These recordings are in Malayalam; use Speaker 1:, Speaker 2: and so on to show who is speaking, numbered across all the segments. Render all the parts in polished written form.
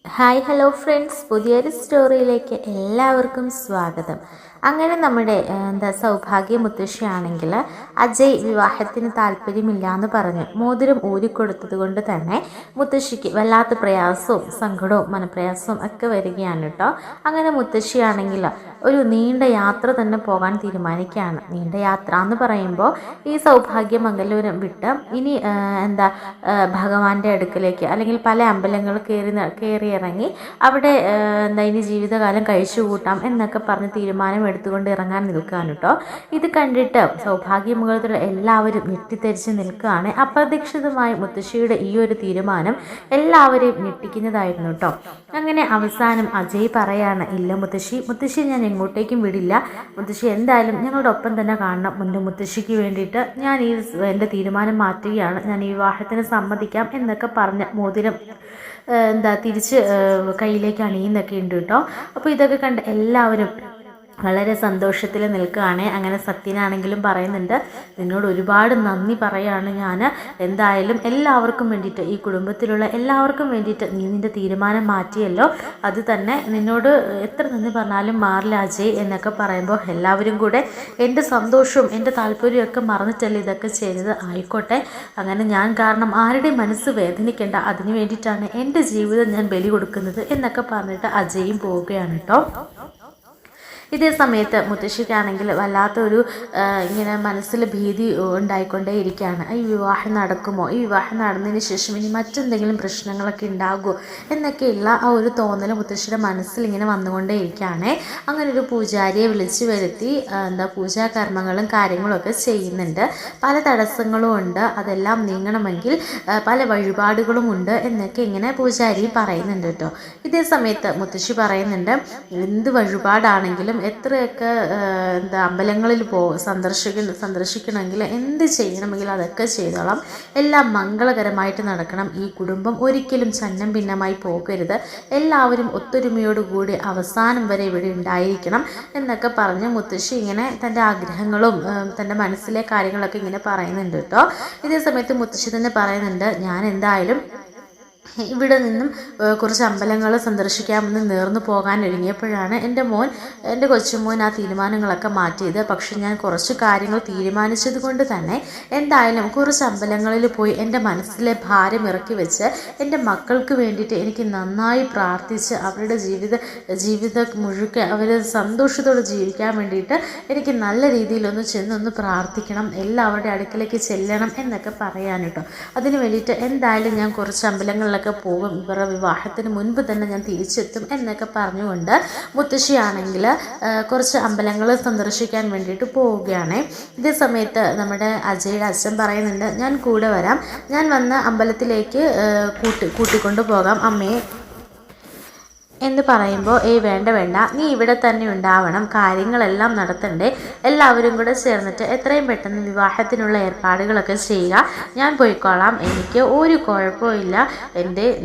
Speaker 1: ഹായ് ഹലോ ഫ്രണ്ട്സ്, പുതിയൊരു സ്റ്റോറിയിലേക്ക് എല്ലാവർക്കും സ്വാഗതം. അങ്ങനെ നമ്മുടെ സൗഭാഗ്യ മുത്തശ്ശിയാണെങ്കിൽ അജയ് വിവാഹത്തിന് താല്പര്യമില്ല എന്ന് പറഞ്ഞ് മോതിരം ഊരിക്കൊടുത്തത് കൊണ്ട് തന്നെ മുത്തശ്ശിക്ക് വല്ലാത്ത പ്രയാസവും സങ്കടവും മനപ്രയാസവും ഒക്കെ വരികയാണ് കേട്ടോ. അങ്ങനെ മുത്തശ്ശിയാണെങ്കിൽ ഒരു നീണ്ട യാത്ര തന്നെ പോകാൻ തീരുമാനിക്കുകയാണ്. നീണ്ട യാത്ര എന്ന് പറയുമ്പോൾ ഈ സൗഭാഗ്യമംഗലൂരം വിട്ട് ഇനി ഭഗവാന്റെ അടുക്കലേക്ക് അല്ലെങ്കിൽ പല അമ്പലങ്ങൾ കയറിയിറങ്ങി അവിടെ ഇനി ജീവിതകാലം കഴിച്ചു കൂട്ടാം എന്നൊക്കെ പറഞ്ഞ് തീരുമാനം എടുത്തുകൊണ്ട് ഇറങ്ങാൻ നിൽക്കുകയാണ് കേട്ടോ. ഇത് കണ്ടിട്ട് സൗഭാഗ്യമംഗലത്തിലുള്ള എല്ലാവരും ഞെട്ടിത്തെരിച്ച് നിൽക്കുകയാണ്. അപ്രതീക്ഷിതമായി മുത്തശ്ശിയുടെ ഈ ഒരു തീരുമാനം എല്ലാവരെയും ഞെട്ടിക്കുന്നതായിരുന്നു കേട്ടോ. അങ്ങനെ അവസാനം അജയ് പറയാണ്, ഇല്ല മുത്തശ്ശി ഞാൻ എങ്ങോട്ടേക്കും വിടില്ല. മുത്തശ്ശി എന്തായാലും ഞങ്ങളുടെ ഒപ്പം തന്നെ കാണണം. മുത്തശ്ശിക്ക് വേണ്ടിയിട്ട് ഞാൻ എൻ്റെ തീരുമാനം മാറ്റുകയാണ്. ഞാൻ ഈ വിവാഹത്തിന് സമ്മതിക്കാം എന്നൊക്കെ പറഞ്ഞ് മോതിരം തിരിച്ച് കയ്യിലേക്ക് അണിയുന്നൊക്കെ ഉണ്ട് കേട്ടോ. അപ്പോൾ ഇതൊക്കെ കണ്ട് എല്ലാവരും വളരെ സന്തോഷത്തിൽ നിൽക്കുകയാണ്. അങ്ങനെ സത്യനാണെങ്കിലും പറയുന്നുണ്ട്, നിന്നോട് ഒരുപാട് നന്ദി പറയാണ് ഞാൻ. എന്തായാലും എല്ലാവർക്കും വേണ്ടിയിട്ട്, ഈ കുടുംബത്തിലുള്ള എല്ലാവർക്കും വേണ്ടിയിട്ട് നീ നിൻ്റെ തീരുമാനം മാറ്റിയല്ലോ, അത് തന്നെ നിന്നോട് എത്ര നന്ദി പറഞ്ഞാലും മാറില്ല അജയ് എന്നൊക്കെ പറയുമ്പോൾ എല്ലാവരും കൂടെ എൻ്റെ സന്തോഷവും എൻ്റെ താല്പര്യമൊക്കെ മറന്നിട്ടല്ലേ ഇതൊക്കെ ചെയ്തത്. ആയിക്കോട്ടെ, അങ്ങനെ ഞാൻ കാരണം ആരുടെ മനസ്സ് വേദനിക്കേണ്ട, അതിന് വേണ്ടിയിട്ടാണ് എൻ്റെ ജീവിതം ഞാൻ ബലി കൊടുക്കുന്നത് എന്നൊക്കെ പറഞ്ഞിട്ട് അജയും പോവുകയാണ് കേട്ടോ. ഇതേ സമയത്ത് മുത്തശ്ശിക്കാണെങ്കിൽ വല്ലാത്തൊരു ഇങ്ങനെ മനസ്സിൽ ഭീതി ഉണ്ടായിക്കൊണ്ടേയിരിക്കുകയാണ്. ഈ വിവാഹം നടക്കുമോ, ഈ വിവാഹം നടന്നതിന് ശേഷം ഇനി മറ്റെന്തെങ്കിലും പ്രശ്നങ്ങളൊക്കെ ഉണ്ടാകുമോ എന്നൊക്കെയുള്ള ആ ഒരു തോന്നൽ മുത്തശ്ശിയുടെ മനസ്സിൽ ഇങ്ങനെ വന്നുകൊണ്ടേയിരിക്കുകയാണ്. അങ്ങനെ ഒരു പൂജാരിയെ വിളിച്ചു വരുത്തി പൂജാകർമ്മങ്ങളും കാര്യങ്ങളൊക്കെ ചെയ്യുന്നുണ്ട്. പല തടസ്സങ്ങളും ഉണ്ട്, അതെല്ലാം നീങ്ങണമെങ്കിൽ പല വഴിപാടുകളും ഉണ്ട് എന്നൊക്കെ ഇങ്ങനെ പൂജാരി പറയുന്നുണ്ട് കേട്ടോ. ഇതേ സമയത്ത് മുത്തശ്ശി പറയുന്നുണ്ട്, എന്ത് വഴിപാടാണെങ്കിലും എത്രയൊക്കെ അമ്പലങ്ങളിൽ സന്ദർശിക്കണമെങ്കിൽ എന്ത് ചെയ്യണമെങ്കിലും അതൊക്കെ ചെയ്തോളാം. എല്ലാം മംഗളകരമായിട്ട് നടക്കണം. ഈ കുടുംബം ഒരിക്കലും ഛന്നം ഭിന്നമായി പോകരുത്. എല്ലാവരും ഒത്തൊരുമയോടുകൂടി അവസാനം വരെ ഇവിടെ ഉണ്ടായിരിക്കണം എന്നൊക്കെ പറഞ്ഞ് മുത്തശ്ശി ഇങ്ങനെ തൻ്റെ ആഗ്രഹങ്ങളും തൻ്റെ മനസ്സിലെ കാര്യങ്ങളൊക്കെ ഇങ്ങനെ പറയുന്നുണ്ട് കേട്ടോ. ഇതേ സമയത്ത് മുത്തശ്ശി തന്നെ പറയുന്നുണ്ട്, ഞാൻ എന്തായാലും ഇവിടെ നിന്നും കുറച്ച് അമ്പലങ്ങൾ സന്ദർശിക്കാമെന്ന് നേർന്നു പോകാൻ ഒരുങ്ങിയപ്പോഴാണ് എൻ്റെ കൊച്ചുമോൻ ആ തീരുമാനങ്ങളൊക്കെ മാറ്റിയത്. പക്ഷെ ഞാൻ കുറച്ച് കാര്യങ്ങൾ തീരുമാനിച്ചത് കൊണ്ട് തന്നെ എന്തായാലും കുറച്ച് അമ്പലങ്ങളിൽ പോയി എൻ്റെ മനസ്സിലെ ഭാരം ഇറക്കി വെച്ച് എൻ്റെ മക്കൾക്ക് വേണ്ടിയിട്ട് എനിക്ക് നന്നായി പ്രാർത്ഥിച്ച് അവരുടെ ജീവിതം മുഴുക്കെ അവർ സന്തോഷത്തോടെ ജീവിക്കാൻ വേണ്ടിയിട്ട് എനിക്ക് നല്ല രീതിയിലൊന്ന് ചെന്നൊന്ന് പ്രാർത്ഥിക്കണം, എല്ലാവരുടെ അടുക്കലേക്ക് ചെല്ലണം എന്നൊക്കെ പറയാൻ കേട്ടോ. അതിന് വേണ്ടിയിട്ട് എന്തായാലും ഞാൻ കുറച്ച് അമ്പലങ്ങളിലൊക്കെ പോകും, ഇവരുടെ വിവാഹത്തിന് മുൻപ് തന്നെ ഞാൻ തിരിച്ചെത്തും എന്നൊക്കെ പറഞ്ഞുകൊണ്ട് മുത്തശ്ശിയാണെങ്കിൽ കുറച്ച് അമ്പലങ്ങൾ സന്ദർശിക്കാൻ വേണ്ടിയിട്ട് പോവുകയാണ്. ഇതേ സമയത്ത് നമ്മുടെ അജയുടെ അച്ഛൻ പറയുന്നുണ്ട്, ഞാൻ കൂടെ വരാം, ഞാൻ വന്ന് അമ്പലത്തിലേക്ക് കൂട്ടിക്കൊണ്ടു പോകാം അമ്മയെ എന്ന് പറയുമ്പോൾ വേണ്ട നീ ഇവിടെ തന്നെ ഉണ്ടാവണം, കാര്യങ്ങളെല്ലാം നടത്തണ്ടേ, എല്ലാവരും കൂടെ ചേർന്നിട്ട് എത്രയും പെട്ടെന്ന് വിവാഹത്തിനുള്ള ഏർപ്പാടുകളൊക്കെ ചെയ്യുക, ഞാൻ പോയിക്കോളാം, എനിക്ക് ഒരു കുഴപ്പമില്ല,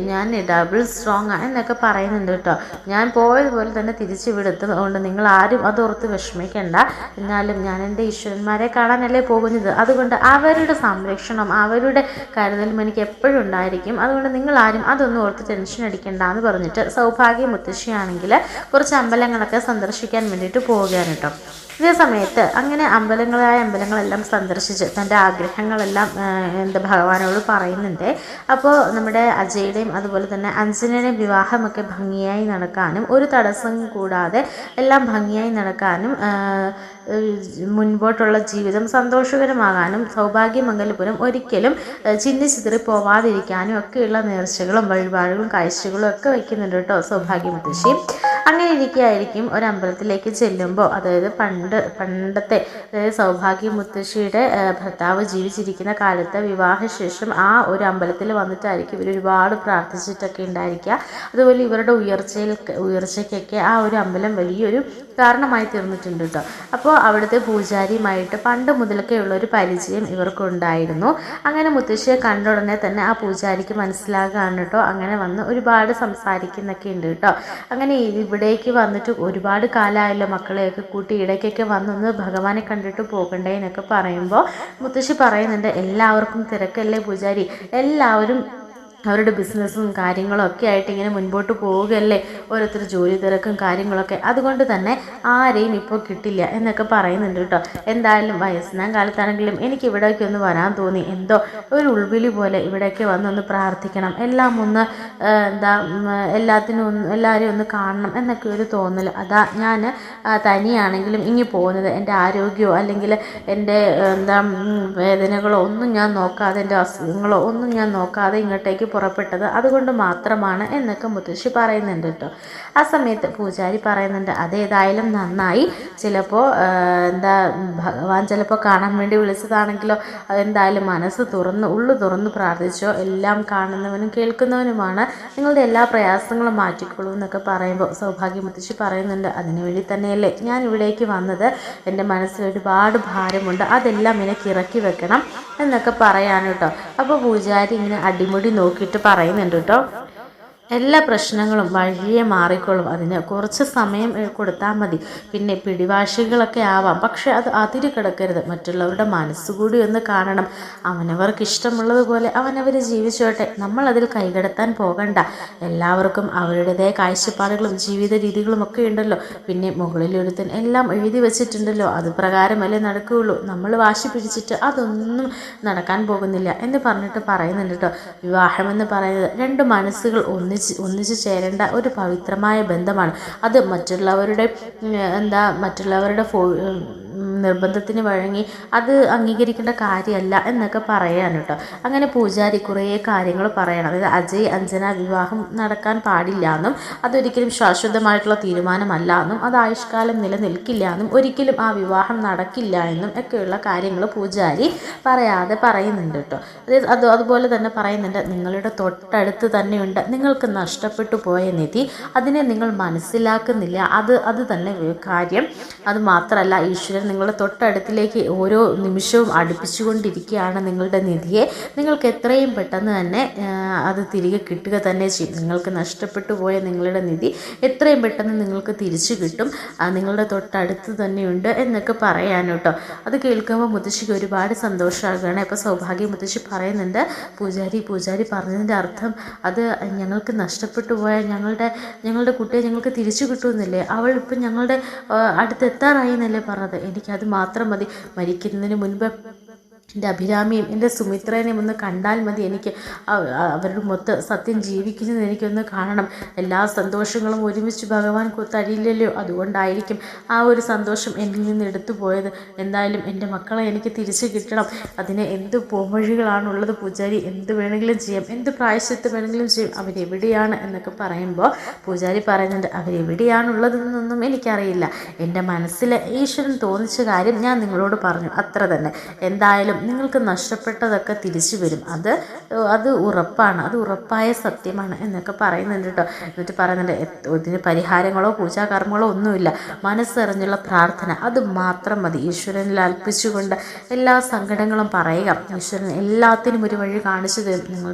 Speaker 1: ഞാൻ ഡബിൾ സ്ട്രോങ് എന്നൊക്കെ പറയുന്നുണ്ട് കേട്ടോ. ഞാൻ പോയതുപോലെ തന്നെ തിരിച്ചു വിടുത്തും, അതുകൊണ്ട് നിങ്ങൾ ആരും അതോർത്ത് വിഷമിക്കേണ്ട. എന്നാലും ഞാൻ എൻ്റെ ഈശ്വരന്മാരെ കാണാനല്ലേ പോകുന്നത്, അതുകൊണ്ട് അവരുടെ സംരക്ഷണം അവരുടെ കരുതലും എനിക്ക് എപ്പോഴും ഉണ്ടായിരിക്കും, അതുകൊണ്ട് നിങ്ങളാരും അതൊന്നും ഓർത്ത് ടെൻഷൻ അടിക്കേണ്ട എന്ന് പറഞ്ഞിട്ട് സൗഭാഗ്യ മുത്തശ്ശിയാണെങ്കിൽ കുറച്ച് അമ്പലങ്ങളൊക്കെ സന്ദർശിക്കാൻ വേണ്ടിയിട്ട് പോവുകയാണ് കേട്ടോ. ഇതേ സമയത്ത് അങ്ങനെ അമ്പലങ്ങളെല്ലാം സന്ദർശിച്ച് തൻ്റെ ആഗ്രഹങ്ങളെല്ലാം ഭഗവാനോട് പറയുന്നുണ്ട്. അപ്പോൾ നമ്മുടെ അജയുടെയും അതുപോലെ തന്നെ അഞ്ജനയുടെയും വിവാഹമൊക്കെ ഭംഗിയായി നടക്കാനും ഒരു തടസ്സം കൂടാതെ എല്ലാം ഭംഗിയായി നടക്കാനും മുൻപോട്ടുള്ള ജീവിതം സന്തോഷകരമാകാനും സൗഭാഗ്യമംഗലപുരം ഒരിക്കലും ചിന്നിച്ചിതറി പോവാതിരിക്കാനും ഒക്കെയുള്ള നേർച്ചകളും വഴിപാടുകളും കാഴ്ചകളും ഒക്കെ വയ്ക്കുന്നുണ്ട് കേട്ടോ സൗഭാഗ്യമുത്തശ്ശി. അങ്ങനെ ഇരിക്കുകയായിരിക്കും ഒരമ്പലത്തിലേക്ക് ചെല്ലുമ്പോൾ, അതായത് പണ്ടത്തെ അതായത് സൗഭാഗ്യമുത്തശ്ശിയുടെ ഭർത്താവ് ജീവിച്ചിരിക്കുന്ന കാലത്ത് വിവാഹശേഷം ആ ഒരു അമ്പലത്തിൽ വന്നിട്ടായിരിക്കും ഇവർ ഒരുപാട് പ്രാർത്ഥിച്ചിട്ടൊക്കെ ഉണ്ടായിരിക്കുക. അതുപോലെ ഇവരുടെ ഉയർച്ചയ്ക്കൊക്കെ ആ ഒരു അമ്പലം വലിയൊരു കാരണമായി തീർന്നിട്ടുണ്ട് കേട്ടോ. അപ്പോൾ അവിടുത്തെ പൂജാരിയുമായിട്ട് പണ്ട് മുതലൊക്കെ ഉള്ള ഒരു പരിചയം ഇവർക്കുണ്ടായിരുന്നു. അങ്ങനെ മുത്തശ്ശിയെ കണ്ട ഉടനെ തന്നെ ആ പൂജാരിക്ക് മനസ്സിലാകുകയാണ് കേട്ടോ. അങ്ങനെ വന്ന് ഒരുപാട് സംസാരിക്കുന്നൊക്കെ ഉണ്ട് കേട്ടോ. അങ്ങനെ ഇവിടേക്ക് വന്നിട്ട് ഒരുപാട് കാലമായല്ലോ മക്കളെയൊക്കെ കൂട്ടി, ഇടയ്ക്കൊക്കെ വന്നൊന്ന് ഭഗവാനെ കണ്ടിട്ട് പോകണ്ടേ എന്നൊക്കെ പറയുമ്പോൾ മുത്തശ്ശി പറയുന്നുണ്ട്, എല്ലാവർക്കും തിരക്കല്ലേ പൂജാരി, എല്ലാവരും അവരുടെ ബിസിനസ്സും കാര്യങ്ങളും ഒക്കെ ആയിട്ട് ഇങ്ങനെ മുൻപോട്ട് പോവുകയല്ലേ, ഓരോരുത്തർ ജോലി തിരക്കും കാര്യങ്ങളൊക്കെ. അതുകൊണ്ട് തന്നെ ആരെയും ഇപ്പോൾ കിട്ടില്ല എന്നൊക്കെ പറയുന്നുണ്ട് കേട്ടോ. എന്തായാലും വയസ്സനാം കാലത്താണെങ്കിലും എനിക്ക് ഇവിടേക്ക് ഒന്ന് വരാൻ തോന്നി. എന്തോ ഒരു ഉൾവിളി പോലെ ഇവിടേക്ക് വന്നൊന്ന് പ്രാർത്ഥിക്കണം, എല്ലാം ഒന്ന് എല്ലാവരെയും ഒന്ന് കാണണം എന്നൊക്കെ ഒരു തോന്നൽ. അതാ ഞാൻ തനിയാണെങ്കിലും ഇങ്ങി പോകുന്നത്. എൻ്റെ ആരോഗ്യമോ അല്ലെങ്കിൽ എൻ്റെ വേദനകളോ ഒന്നും ഞാൻ നോക്കാതെ, എൻ്റെ അസുഖങ്ങളോ ഒന്നും ഞാൻ നോക്കാതെ ഇങ്ങോട്ടേക്ക് പുറപ്പെട്ടത് അതുകൊണ്ട് മാത്രമാണ് എന്നൊക്കെ മുത്തശ്ശി പറയുന്നുണ്ട് കേട്ടോ. ആ സമയത്ത് പൂജാരി പറയുന്നുണ്ട്, അതേതായാലും നന്നായി. ചിലപ്പോൾ ഭഗവാൻ ചിലപ്പോൾ കാണാൻ വേണ്ടി വിളിച്ചതാണെങ്കിലോ, അതെന്തായാലും മനസ്സ് തുറന്ന് ഉള്ളു തുറന്ന് പ്രാർത്ഥിച്ചോ, എല്ലാം കാണുന്നവനും കേൾക്കുന്നവനുമാണ്, നിങ്ങളുടെ എല്ലാ പ്രയാസങ്ങളും മാറ്റിക്കൊള്ളൂ എന്നൊക്കെ പറയുമ്പോൾ സൗഭാഗ്യ മുത്തശ്ശി പറയുന്നുണ്ട്, അതിനുവേണ്ടി തന്നെയല്ലേ ഞാൻ ഇവിടേക്ക് വന്നത്. എൻ്റെ മനസ്സിൽ ഒരുപാട് ഭാരമുണ്ട്, അതെല്ലാം എനിക്ക് ഇറക്കി വെക്കണം എന്നൊക്കെ പറയാൻ കേട്ടോ. അപ്പോൾ പൂജാരി ഇങ്ങനെ അടിമുടി നോക്കിയിട്ട് പറയുന്നുണ്ട് കേട്ടോ, എല്ലാ പ്രശ്നങ്ങളും വഴിയെ മാറിക്കൊള്ളും, അതിന് കുറച്ച് സമയം കൊടുത്താൽ മതി. പിന്നെ പിടിവാശികളൊക്കെ ആവാം, പക്ഷെ അത് അതിര് കിടക്കരുത്. മറ്റുള്ളവരുടെ മനസ്സുകൂടി ഒന്ന് കാണണം. അവനവർക്ക് ഇഷ്ടമുള്ളതുപോലെ അവനവർ ജീവിച്ചോട്ടെ, നമ്മൾ അതിൽ കൈകടത്താൻ പോകണ്ട. എല്ലാവർക്കും അവരുടേതായ കാഴ്ചപ്പാടുകളും ജീവിത രീതികളും ഒക്കെ ഉണ്ടല്ലോ. പിന്നെ മുകളിലൊരുത്തൻ എല്ലാം എഴുതി വെച്ചിട്ടുണ്ടല്ലോ, അത് പ്രകാരമല്ലേ നടക്കുകയുള്ളൂ. നമ്മൾ വാശി പിടിച്ചിട്ട് അതൊന്നും നടക്കാൻ പോകുന്നില്ല എന്ന് പറഞ്ഞിട്ട് പറയുന്നുണ്ട് കേട്ടോ. വിവാഹമെന്ന് പറയുന്നത് രണ്ട് മനസ്സുകൾ ഒന്നിച്ച് ചേരേണ്ട ഒരു പവിത്രമായ ബന്ധമാണ്. അത് മറ്റുള്ളവരുടെ നിർബന്ധത്തിന് വഴങ്ങി അത് അംഗീകരിക്കേണ്ട കാര്യമല്ല എന്നൊക്കെ പറയാൻ കേട്ടോ. അങ്ങനെ പൂജാരി കുറേ കാര്യങ്ങൾ പറയണം. അതായത് അജയ് അഞ്ജന വിവാഹം നടക്കാൻ പാടില്ല എന്നും, അതൊരിക്കലും ശാശ്വതമായിട്ടുള്ള തീരുമാനമല്ല എന്നും, അത് ആയുഷ്കാലം നിലനിൽക്കില്ല എന്നും, ഒരിക്കലും ആ വിവാഹം നടക്കില്ല എന്നും ഒക്കെയുള്ള കാര്യങ്ങൾ പൂജാരി പറയാതെ പറയുന്നുണ്ട് കേട്ടോ. അതുപോലെ തന്നെ പറയുന്നുണ്ട്, നിങ്ങളുടെ തൊട്ടടുത്ത് തന്നെയുണ്ട് നിങ്ങൾക്ക് നഷ്ടപ്പെട്ടു പോയ നിധി, അതിനെ നിങ്ങൾ മനസ്സിലാക്കുന്നില്ല, അത് തന്നെ കാര്യം. അത് മാത്രമല്ല, ഈശ്വരൻ നിങ്ങളുടെ തൊട്ടടുത്തിലേക്ക് ഓരോ നിമിഷവും അടുപ്പിച്ചുകൊണ്ടിരിക്കുകയാണ് നിങ്ങളുടെ നിധിയെ. നിങ്ങൾക്ക് എത്രയും പെട്ടെന്ന് തന്നെ അത് തിരികെ കിട്ടുക തന്നെ ചെയ്യും. നിങ്ങൾക്ക് നഷ്ടപ്പെട്ടു പോയ നിങ്ങളുടെ നിധി എത്രയും പെട്ടെന്ന് നിങ്ങൾക്ക് തിരിച്ചു കിട്ടും, നിങ്ങളുടെ തൊട്ടടുത്ത് തന്നെയുണ്ട് എന്നൊക്കെ പറയാൻ കേട്ടോ. അത് കേൾക്കുമ്പോൾ മുത്തശ്ശിക്ക് ഒരുപാട് സന്തോഷമാകുകയാണ്. ഇപ്പോൾ സൗഭാഗ്യ മുത്തശ്ശി പറയുന്നുണ്ട്, പൂജാരി പറഞ്ഞതിൻ്റെ അർത്ഥം അത് ഞങ്ങൾക്ക് നഷ്ടപ്പെട്ടു പോയ ഞങ്ങളുടെ കുട്ടിയെ ഞങ്ങൾക്ക് തിരിച്ചു കിട്ടുമെന്നില്ലേ, അവൾ ഇപ്പം ഞങ്ങളുടെ അടുത്തെത്താറായി എന്നല്ലേ പറഞ്ഞത്. എനിക്കത് മാത്രം മതി. മരിക്കുന്നതിന് മുൻപ് എൻ്റെ അഭിരാമിയും എൻ്റെ സുമിത്രേനെയും ഒന്ന് കണ്ടാൽ മതി. എനിക്ക് അവരുടെ മൊത്തം സത്യം ജീവിക്കുന്നത് എനിക്കൊന്ന് കാണണം. എല്ലാ സന്തോഷങ്ങളും ഒരുമിച്ച് ഭഗവാൻ തരില്ലല്ലോ, അതുകൊണ്ടായിരിക്കും ആ ഒരു സന്തോഷം എന്നിൽ നിന്ന് എടുത്തു പോയത്. എന്തായാലും എൻ്റെ മക്കളെ എനിക്ക് തിരിച്ചു കിട്ടണം. അതിന് എന്ത് പോംവഴികളാണുള്ളത് പൂജാരി, എന്ത് വേണമെങ്കിലും ചെയ്യാം, എന്ത് പ്രായശ്ചിത്തം വേണമെങ്കിലും ചെയ്യും. അവരെവിടെയാണ് എന്നൊക്കെ പറയുമ്പോൾ പൂജാരി പറയുന്നുണ്ട്, അവരെവിടെയാണുള്ളതെന്നൊന്നും എനിക്കറിയില്ല. എൻ്റെ മനസ്സിൽ ഈശ്വരൻ തോന്നിച്ച കാര്യം ഞാൻ നിങ്ങളോട് പറഞ്ഞു, അത്ര തന്നെ. എന്തായാലും നിങ്ങൾക്ക് നഷ്ടപ്പെട്ടതൊക്കെ തിരിച്ചു വരും, അത് ഉറപ്പാണ്, അത് ഉറപ്പായ സത്യമാണ് എന്നൊക്കെ പറയുന്നുണ്ട് കേട്ടോ. എന്നിട്ട് പറയുന്നുണ്ട്, ഇതിന് പരിഹാരങ്ങളോ പൂജാകർമ്മങ്ങളോ ഒന്നുമില്ല, മനസ്സറിഞ്ഞുള്ള പ്രാർത്ഥന അത് മാത്രം മതി. ഈശ്വരനിൽ അർപ്പിച്ചുകൊണ്ട് എല്ലാ സങ്കടങ്ങളും പറയുക, ഈശ്വരൻ എല്ലാത്തിനും ഒരു വഴി കാണിച്ചു തരും,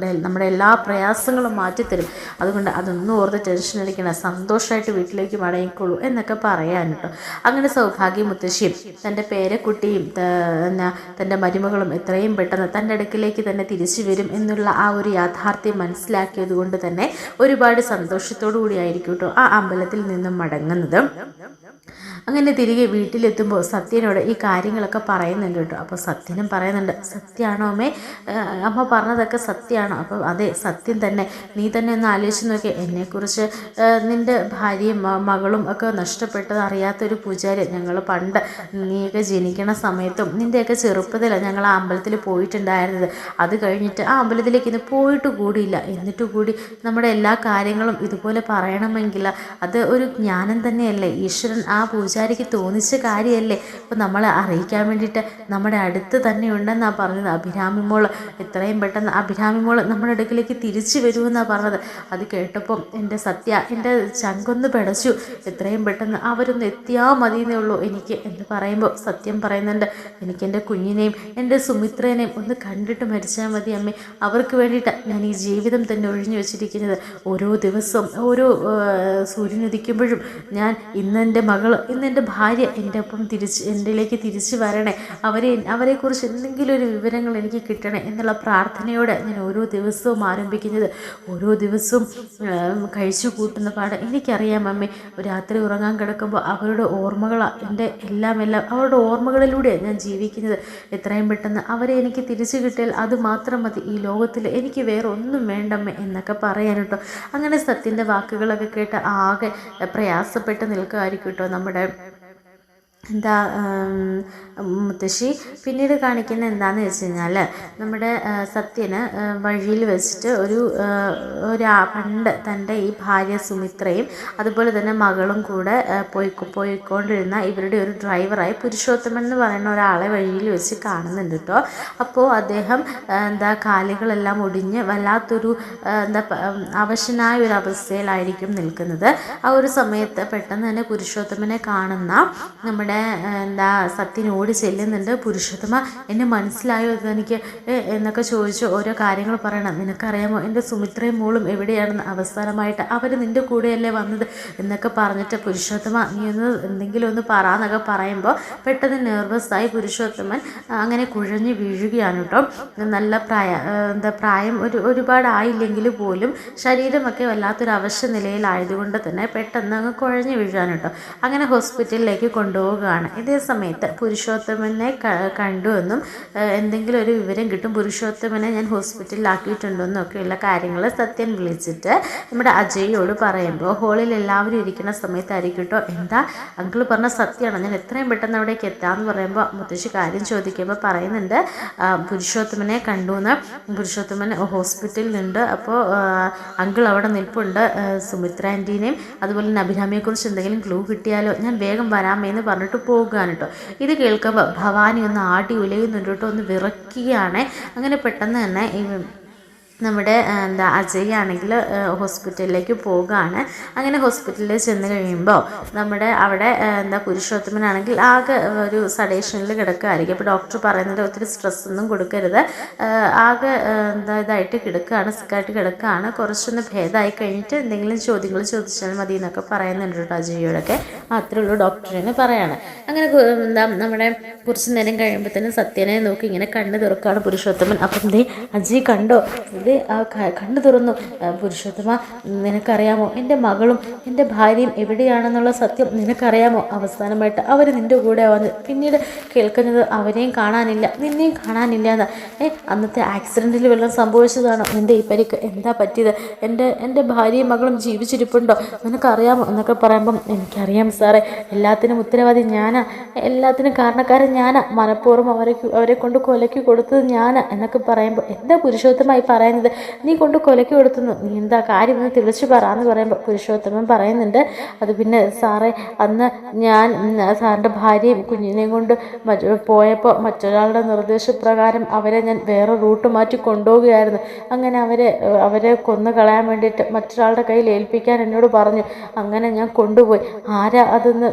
Speaker 1: നമ്മുടെ എല്ലാ പ്രയാസങ്ങളും മാറ്റിത്തരും. അതുകൊണ്ട് അതൊന്നും ഓർത്ത് ടെൻഷൻ അടിക്കണം, സന്തോഷമായിട്ട് വീട്ടിലേക്ക് മടങ്ങിക്കോളൂ എന്നൊക്കെ പറയാൻ കേട്ടോ. അങ്ങനെ സൗഭാഗ്യ മുത്തശ്ശിയും തൻ്റെ പേരക്കുട്ടിയും തൻ്റെ മരുമകളും എത്രയും പെട്ടെന്ന് തൻ്റെ അടുക്കിലേക്ക് തന്നെ തിരിച്ചു വരും എന്നുള്ള ആ ഒരു യാഥാർത്ഥ്യം മനസ്സിലാക്കിയത് കൊണ്ട് തന്നെ ഒരുപാട് സന്തോഷത്തോടു കൂടിയായിരിക്കും കേട്ടോ ആ അമ്പലത്തിൽ നിന്നും മടങ്ങുന്നത്. അങ്ങനെ തിരികെ വീട്ടിലെത്തുമ്പോൾ സത്യനോട് ഈ കാര്യങ്ങളൊക്കെ പറയുന്നുണ്ട് കേട്ടോ. അപ്പോൾ സത്യനും പറയുന്നുണ്ട്, സത്യമാണോ അമ്മ പറഞ്ഞതൊക്കെ സത്യമാണോ? അപ്പോൾ അതെ, സത്യം തന്നെ. നീ തന്നെ ഒന്ന് ആലോചിച്ച് നോക്കി, എന്നെക്കുറിച്ച് നിൻ്റെ ഭാര്യയും മകളും ഒക്കെ നഷ്ടപ്പെട്ടത് അറിയാത്തൊരു പൂജാരി. ഞങ്ങൾ പണ്ട് നീയൊക്കെ ജനിക്കണ സമയത്തും നിൻ്റെയൊക്കെ ചെറുപ്പത്തിലാണ് ഞങ്ങൾ ആ അമ്പലത്തിൽ പോയിട്ടുണ്ടായിരുന്നത്. അത് കഴിഞ്ഞിട്ട് ആ അമ്പലത്തിലേക്ക് ഇന്ന് പോയിട്ട് കൂടിയില്ല. എന്നിട്ട് കൂടി നമ്മുടെ എല്ലാ കാര്യങ്ങളും ഇതുപോലെ പറയണമെങ്കിൽ അത് ഒരു ജ്ഞാനം തന്നെയല്ലേ. ഈശ്വരൻ ആ പൂജാരിക്ക് തോന്നിച്ച കാര്യമല്ലേ. അപ്പോൾ നമ്മളെ അറിയിക്കാൻ വേണ്ടിയിട്ട് നമ്മുടെ അടുത്ത് തന്നെ ഉണ്ടെന്നാണ് പറഞ്ഞത്. അഭിരാമിമോൾ എത്രയും പെട്ടെന്ന് അഭിരാമിമോൾ നമ്മുടെ അടുക്കിലേക്ക് തിരിച്ചു വരുമെന്നാണ് പറഞ്ഞത്. അത് കേട്ടപ്പം എൻ്റെ ചങ്കൊന്ന് പിടച്ചു. എത്രയും പെട്ടെന്ന് അവരൊന്ന് എത്തിയാൽ മതിയെന്നേ ഉള്ളൂ എനിക്ക് എന്ന് പറയുമ്പോൾ സത്യം പറയുന്നുണ്ട്, എനിക്ക് എൻ്റെ കുഞ്ഞിനെയും എൻ്റെ സുമിത്രേനെ ഒന്ന് കണ്ടിട്ട് മരിച്ചാൽ മതി അമ്മേ, അവർക്ക് വേണ്ടിയിട്ടാണ് ഞാൻ ഈ ജീവിതം തന്നെ ഒഴിഞ്ഞു വെച്ചിരിക്കുന്നത്. ഓരോ ദിവസവും ഓരോ സൂര്യനുദിക്കുമ്പോഴും ഞാൻ ഇന്നെൻ്റെ മകൾ, ഇന്നെൻ്റെ ഭാര്യ എൻ്റെ ഒപ്പം എൻ്റെയിലേക്ക് തിരിച്ചു വരണേ, അവരെക്കുറിച്ച് എന്തെങ്കിലും ഒരു വിവരങ്ങൾ എനിക്ക് കിട്ടണേ എന്നുള്ള പ്രാർത്ഥനയോടെ ഞാൻ ഓരോ ദിവസവും ആരംഭിക്കുന്നത്. ഓരോ ദിവസവും കഴിച്ചു കൂട്ടുന്ന പാട് എനിക്കറിയാം അമ്മേ. രാത്രി ഉറങ്ങാൻ കിടക്കുമ്പോൾ അവരുടെ ഓർമ്മകളാണ് എൻ്റെ എല്ലാം അവരുടെ ഓർമ്മകളിലൂടെയാണ് ഞാൻ ജീവിക്കുന്നത്. എത്രയും പെട്ടെന്ന് അവരെ എനിക്ക് തിരിച്ചു കിട്ടിയാൽ അത് മാത്രം മതി, ഈ ലോകത്തിൽ എനിക്ക് വേറെ ഒന്നും വേണ്ടമ്മേ എന്നൊക്കെ പറയാൻ കേട്ടോ. അങ്ങനെ സത്യൻ്റെ വാക്കുകളൊക്കെ കേട്ട് ആകെ പ്രയാസപ്പെട്ട് നിൽക്കുമായിരിക്കും കേട്ടോ നമ്മുടെ മുത്തശ്ശി. പിന്നീട് കാണിക്കുന്ന എന്താണെന്ന് വെച്ച് കഴിഞ്ഞാൽ നമ്മുടെ സത്യന് വഴിയിൽ വെച്ചിട്ട് പണ്ട് തൻ്റെ ഈ ഭാര്യ സുമിത്രയും അതുപോലെ തന്നെ മകളും കൂടെ പോയിക്കൊണ്ടിരുന്ന ഇവരുടെ ഒരു ഡ്രൈവറായി പുരുഷോത്തമൻ എന്ന് പറയുന്ന ഒരാളെ വഴിയിൽ വെച്ച് കാണുന്നുണ്ട് കേട്ടോ. അപ്പോൾ അദ്ദേഹം കാലുകളെല്ലാം ഒടിഞ്ഞ് വല്ലാത്തൊരു അവശനായ ഒരു അവസ്ഥയിലായിരിക്കും നിൽക്കുന്നത്. ആ ഒരു സമയത്ത് പെട്ടെന്ന് തന്നെ പുരുഷോത്തമനെ കാണുന്ന നമ്മുടെ സത്യനോട് ചെല്ലുന്നുണ്ട്. പുരുഷോത്തമ, എന്നെ മനസ്സിലായോ എനിക്ക് എന്നൊക്കെ ചോദിച്ചു ഓരോ കാര്യങ്ങൾ പറയണം. നിനക്കറിയാമോ എൻ്റെ സുമിത്രയും മോളും എവിടെയാണെന്ന്? അവസാനമായിട്ട് അവർ നിൻ്റെ കൂടെയല്ലേ വന്നത് എന്നൊക്കെ പറഞ്ഞിട്ട് പുരുഷോത്തമ നീ എന്തെങ്കിലും ഒന്ന് പറയാന്നൊക്കെ പറയുമ്പോൾ പെട്ടെന്ന് നെർവസായി പുരുഷോത്തമൻ അങ്ങനെ കുഴഞ്ഞു വീഴുകയാണ് കേട്ടോ. നല്ല പ്രായം ഒരുപാടായില്ലെങ്കിൽ പോലും ശരീരമൊക്കെ വല്ലാത്തൊരു അവശ്യ നിലയിലായതുകൊണ്ട് തന്നെ പെട്ടെന്ന് അങ്ങ് കുഴഞ്ഞു വീഴാണ് കേട്ടോ. അങ്ങനെ ഹോസ്പിറ്റലിലേക്ക് കൊണ്ടുപോകുകയാണ്. ഇതേ സമയത്ത് പുരുഷോത്തമനെ കണ്ടുവെന്നും എന്തെങ്കിലും ഒരു വിവരം കിട്ടും, പുരുഷോത്തമനെ ഞാൻ ഹോസ്പിറ്റലിലാക്കിയിട്ടുണ്ടെന്നൊക്കെയുള്ള കാര്യങ്ങൾ സത്യൻ വിളിച്ചിട്ട് നമ്മുടെ അജയോട് പറയുമ്പോൾ ഹോളിൽ എല്ലാവരും ഇരിക്കുന്ന സമയത്തായിരിക്കും കേട്ടോ. എന്താ അങ്കിൾ പറഞ്ഞ സത്യമാണോ? ഞാൻ എത്രയും പെട്ടെന്ന് അവിടേക്ക് എത്താമെന്ന് പറയുമ്പോൾ മുത്തശ്ശി കാര്യം ചോദിക്കുമ്പോൾ പറയുന്നുണ്ട് പുരുഷോത്തമനെ കണ്ടുവെന്ന്. പുരുഷോത്തമൻ ഹോസ്പിറ്റലിലുണ്ട്, അപ്പോൾ അങ്കിൾ അവിടെ നിൽപ്പുണ്ട്. സുമിത്ര ആൻറ്റീനെയും അതുപോലെ തന്നെ അഭിരാമിയെക്കുറിച്ച് എന്തെങ്കിലും ക്ലൂ കിട്ടിയാലോ ഞാൻ വേഗം വരാമേന്ന് പറഞ്ഞിട്ട് പോകുകയാണ് കേട്ടോ. ഇത് കേൾക്കുമ്പോൾ ഭവാനി ഒന്ന് ആടി ഉലയുന്നുണ്ട് കേട്ടോ, ഒന്ന് വിറയ്ക്കുകയാണ്. അങ്ങനെ പെട്ടെന്ന് തന്നെ നമ്മുടെ അജയ് ആണെങ്കിൽ ഹോസ്പിറ്റലിലേക്ക് പോവുകയാണ്. അങ്ങനെ ഹോസ്പിറ്റലിൽ ചെന്ന് കഴിയുമ്പോൾ നമ്മുടെ അവിടെ പുരുഷോത്തമനാണെങ്കിൽ ആകെ ഒരു സഡേഷനിൽ കിടക്കുകയായിരിക്കും. അപ്പോൾ ഡോക്ടർ പറയുന്നത് ഒത്തിരി സ്ട്രെസ്സൊന്നും കൊടുക്കരുത്, ആകെ ഇതായിട്ട് കിടക്കുകയാണ്, സിക്കായിട്ട് കിടക്കുകയാണ്, കുറച്ചൊന്ന് ഭേദമായി കഴിഞ്ഞിട്ട് എന്തെങ്കിലും ചോദ്യങ്ങൾ ചോദിച്ചാൽ മതി എന്നൊക്കെ പറയുന്നുണ്ട് കേട്ടോ അജയോടൊക്കെ. അത്രേ ഉള്ളൂ ഡോക്ടറിന് പറയാണ്. അങ്ങനെ നമ്മുടെ കുറച്ച് നേരം കഴിയുമ്പോൾ തന്നെ സത്യനെ നോക്കി ഇങ്ങനെ കണ്ണ് തുറക്കുകയാണ് പുരുഷോത്തമൻ. അപ്പം അജയ് കണ്ടോ? കണ്ണു തുറന്നു. പുരുഷോത്തമ, നിനക്കറിയാമോ എൻ്റെ മകളും എൻ്റെ ഭാര്യയും എവിടെയാണെന്നുള്ള സത്യം നിനക്കറിയാമോ? അവസാനമായിട്ട് അവർ നിൻ്റെ കൂടെ വന്ന് പിന്നീട് കേൾക്കുന്നത് അവരെയും കാണാനില്ല, നിന്നെയും കാണാനില്ല എന്ന്. അന്നത്തെ ആക്സിഡൻറ്റിൽ വല്ലതും സംഭവിച്ചതാണോ? നിൻ്റെ ഈ പരിക്ക് എന്താ പറ്റിയത്? എൻ്റെ ഭാര്യയും മകളും ജീവിച്ചിരിപ്പുണ്ടോ? നിനക്കറിയാമോ എന്നൊക്കെ പറയുമ്പം എനിക്കറിയാം സാറേ, എല്ലാത്തിനും ഉത്തരവാദി ഞാനാ, എല്ലാത്തിനും കാരണക്കാരൻ ഞാനാ, മനഃപൂർവ്വം അവരെ കൊണ്ട് കൊലയ്ക്ക് കൊടുത്തത് ഞാനാ എന്നൊക്കെ പറയുമ്പോൾ എന്താ പുരുഷോത്തമായി പറയുന്നത്? നീ കൊണ്ട് കൊലയ്ക്ക് കൊടുത്തുന്നു, നീ എന്താ കാര്യം എന്ന് തെളിച്ച് പറയാന്ന് പറയുമ്പോൾ പുരുഷോത്തമൻ പറയുന്നുണ്ട് അത് പിന്നെ സാറേ, അന്ന് ഞാൻ സാറിൻ്റെ ഭാര്യയും കുഞ്ഞിനെയും കൊണ്ട് പോയപ്പോൾ മറ്റൊരാളുടെ നിർദ്ദേശപ്രകാരം അവരെ ഞാൻ വേറെ റൂട്ട് മാറ്റി കൊണ്ടുപോവുകയായിരുന്നു. അങ്ങനെ അവരെ കൊന്നു കളയാൻ വേണ്ടിയിട്ട് മറ്റൊരാളുടെ കയ്യിൽ ഏൽപ്പിക്കാൻ എന്നോട് പറഞ്ഞു. അങ്ങനെ ഞാൻ കൊണ്ടുപോയി. ആരാ അതെന്ന്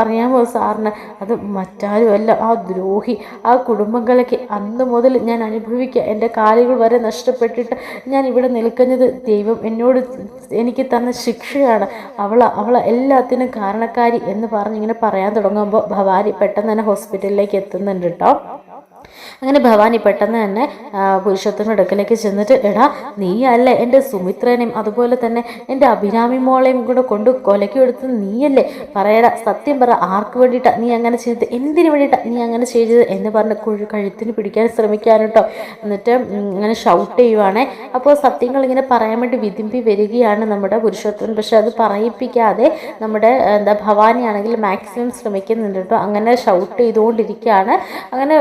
Speaker 1: അറിയാമോ സാറിന്? അത് മറ്റാരുമല്ല, ആ ദ്രോഹി, ആ കുടുംബങ്ങളൊക്കെ അന്ന് മുതൽ ഞാൻ അനുഭവിക്കുക. എൻ്റെ കാലുകൾ വരെ നഷ്ടപ്പെട്ടിട്ട് ഞാൻ ഇവിടെ നിൽക്കുന്നത് ദൈവം എനിക്ക് തന്ന ശിക്ഷയാണ്. അവള എല്ലാത്തിനും കാരണക്കാരി എന്ന് പറഞ്ഞിങ്ങനെ പറയാൻ തുടങ്ങുമ്പോൾ ഭവാനി പെട്ടെന്ന് തന്നെ ഹോസ്പിറ്റലിലേക്ക് എത്തുന്നുണ്ട് കേട്ടോ. അങ്ങനെ ഭവാനി പെട്ടെന്ന് തന്നെ പുരുഷോത്തമൻ്റെ അടുക്കലേക്ക് ചെന്നിട്ട്, എടാ നീയല്ലേ എൻ്റെ സുമിത്രനെയും അതുപോലെ തന്നെ എൻ്റെ അഭിരാമി മോളെയും കൂടെ കൊണ്ട് കൊലയ്ക്ക് കൊടുത്തത് നീയല്ലേ? പറയടാ, സത്യം പറ, ആർക്ക് വേണ്ടിയിട്ടാണ് നീ അങ്ങനെ ചെയ്തത്? എന്തിനു വേണ്ടിയിട്ടാണ് നീ അങ്ങനെ ചെയ്തത് എന്ന് പറഞ്ഞ് കഴുത്തിന് പിടിക്കാൻ ശ്രമിക്കാൻ കേട്ടോ. എന്നിട്ട് ഇങ്ങനെ ഷൗട്ട് ചെയ്യുവാണേ. അപ്പോൾ സത്യങ്ങൾ ഇങ്ങനെ പറയാൻ വേണ്ടി വിതുമ്പി വരികയാണ് നമ്മുടെ പുരുഷോത്തമൻ. പക്ഷെ അത് പറയിപ്പിക്കാതെ നമ്മുടെ ഭവാനിയാണെങ്കിൽ മാക്സിമം ശ്രമിക്കുന്നുണ്ട് കേട്ടോ. അങ്ങനെ ഷൗട്ട് ചെയ്തുകൊണ്ടിരിക്കുകയാണ്. അങ്ങനെ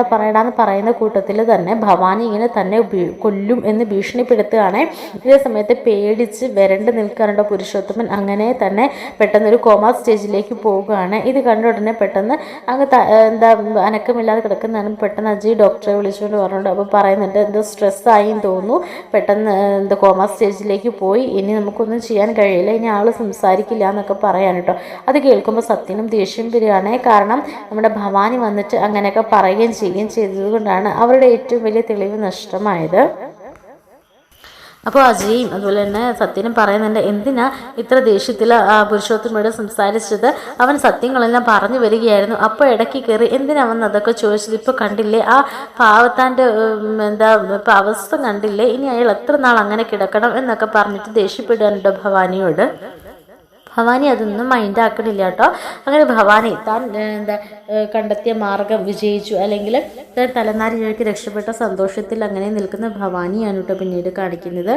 Speaker 1: പറയടാന്ന് പറയുന്ന കൂട്ടത്തിൽ തന്നെ ഭവാനി ഇങ്ങനെ തന്നെ കൊല്ലും എന്ന് ഭീഷണിപ്പെടുത്തുകയാണ്. ഇതേ സമയത്ത് പേടിച്ച് വരണ്ട് നിൽക്കാറുണ്ടോ പുരുഷോത്തമൻ. അങ്ങനെ തന്നെ പെട്ടെന്നൊരു കോമാ സ്റ്റേജിലേക്ക് പോവുകയാണ്. ഇത് കണ്ട ഉടനെ പെട്ടെന്ന് അങ്ങ് അനക്കമില്ലാതെ കിടക്കുന്നതാണ്. പെട്ടെന്ന് അജയ് ഡോക്ടറെ വിളിച്ചുകൊണ്ട് പറഞ്ഞിട്ടുണ്ട്. അപ്പോൾ പറയുന്നുണ്ട് എന്തോ സ്ട്രെസ്സായിന്ന് തോന്നുന്നു, പെട്ടെന്ന് കോമാ സ്റ്റേജിലേക്ക് പോയി, ഇനി നമുക്കൊന്നും ചെയ്യാൻ കഴിയില്ല, ഇനി ആൾ സംസാരിക്കില്ല എന്നൊക്കെ പറയാൻ കേട്ടോ. അത് കേൾക്കുമ്പോൾ സത്യനും ദേഷ്യം വരികയാണ്. കാരണം നമ്മുടെ ഭവാനി വന്നിട്ട് അങ്ങനെയൊക്കെ പറയുകയും ചെയ്തതുകൊണ്ടാണ് അവരുടെ ഏറ്റവും വലിയ തെളിവ് നഷ്ടമായത്. അപ്പോൾ അജയും അതുപോലെ തന്നെ സത്യനും പറയുന്നുണ്ട്, എന്തിനാ ഇത്ര ദേഷ്യത്തിൽ പുരുഷോത്തമയോട് സംസാരിച്ചത്? അവൻ സത്യങ്ങളെല്ലാം പറഞ്ഞു വരികയായിരുന്നു. അപ്പോൾ ഇടയ്ക്ക് കയറി എന്തിനാ അവൻ അതൊക്കെ ചോദിച്ചത്? ഇപ്പോൾ കണ്ടില്ലേ ആ പാവത്താൻ്റെ ഇപ്പം അവസ്ഥ കണ്ടില്ലേ? ഇനി അയാൾ എത്ര നാൾ അങ്ങനെ കിടക്കണം എന്നൊക്കെ പറഞ്ഞിട്ട് ദേഷ്യപ്പെടുകയാണല്ലോ ഭവാനിയോട്. ഭവാനി അതൊന്നും മൈൻഡ് ആക്കണില്ല കേട്ടോ. അങ്ങനെ ഭവാനി താൻ കണ്ടെത്തിയ മാർഗം വിജയിച്ചു, അല്ലെങ്കിൽ തലനാരിഴയ്ക്ക് രക്ഷപ്പെട്ട സന്തോഷത്തിൽ അങ്ങനെ നിൽക്കുന്ന ഭവാനിയാണ് കേട്ടോ പിന്നീട് കാണിക്കുന്നത്.